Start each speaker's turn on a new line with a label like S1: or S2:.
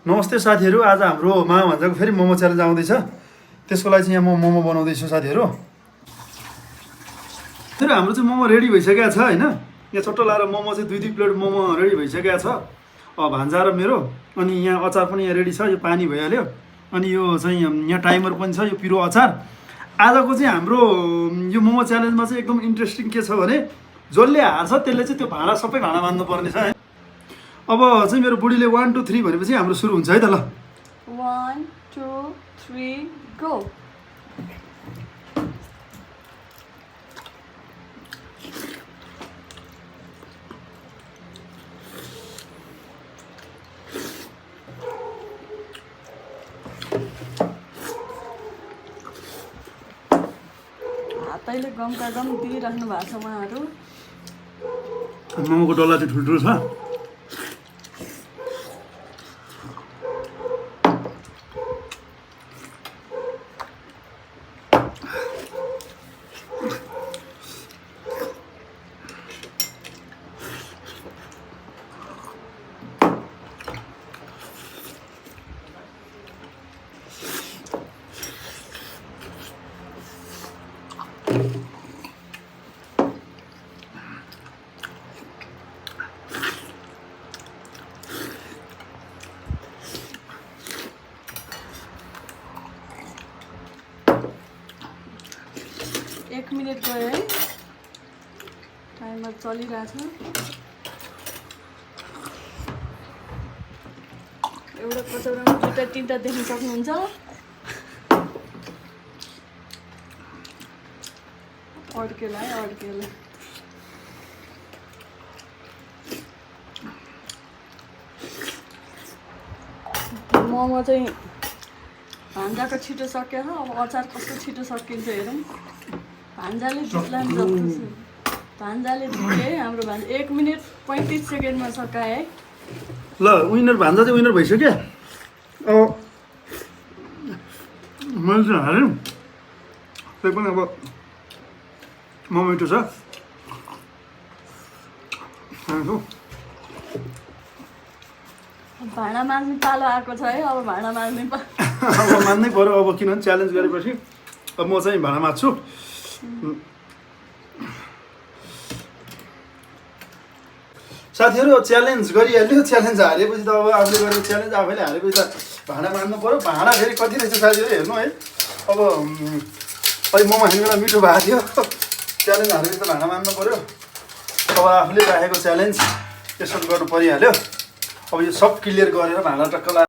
S1: नमस्ते साथीहरू, आज हाम्रो भान्जाको फेरि मोमो च्यालेन्ज आउँदैछ। त्यसको लागि चाहिँ यहाँ म मोमो बनाउँदैछु साथीहरू। फेरि हाम्रो चाहिँ मोमो रेडी भइसकेको छ हैन। यहाँ छोटो लाएर मोमो चाहिँ दुई प्लेट मोमो रेडी भइसकेको छ। भान्जा र मेरो, अनि यहाँ अचार पनि यहाँ रेडी छ। यो पानी भइहाल्यो, अनि यो चाहिँ यहाँ टाइमर पनि छ, यो पिरो अचार। आजको चाहिँ हाम्रो यो मोमो च्यालेन्जमा चाहिँ एकदम इन्ट्रेस्टिङ के छ भने जसले हार्छ त्यसले चाहिँ त्यो भाँडा सबै भाँडा मान्नुपर्ने छ है। अब चाहिँ मेरो बुढीले 1 2 3 भनेपछि हाम्रो सुरु हुन्छ है त। ल
S2: 1 2 3 गो। हातैले गमका गम दिइराख्नु भएको छ उहाँहरू।
S1: मोमोको डल्ला चाहिँ ठुल्ठुलो छ। एक मिनट गयो है, टाइमर चलिरहेछ। एउटा कचौरामा दुईटा तिनटा देख्न सक्नुहुन्छ। अड्केला है, अड्केला। मोमो चाहिँ भान्जाको छिटो सक्यो। अब अचार कस्तो छिटो सकिन्छ हेरौँ। भान्जाले जित्लान् जस्तो। भान्जाले जित्यो है हाम्रो भान्जा। 1 मिनट 35 सेकेन्डमा सकाए है। ल विनर भान्जा चाहिँ विनर भइसक्यो। अब मैले चाहिँ हारेँ, त्यही पनि अब मोमेन्टो छ।
S2: भाँडा माझ्ने पालो आएको छ है। अब भाँडा माझ्ने
S1: अब मान्नै पऱ्यो। अब किनभने च्यालेन्ज गरेपछि अब म चाहिँ भाँडा माझ्छु। साथीहरू च्यालेन्ज गरिहाल्यो। च्यालेन्ज हारेपछि त अब आफूले गरेको च्यालेन्ज आफैले हारेपछि त भाँडा मान्नु पऱ्यो। भाँडा फेरि कति रहेछ साथीहरू हेर्नु है। अब अहिले मोमो खानेलाई मिठो भएको थियो। च्यालेन्ज हारेपछि त भाँडा मान्नु पऱ्यो। अब आफूले राखेको च्यालेन्ज यसो गर्नु परिहाल्यो। अब यो सब क्लियर गरेर भाँडा टक्क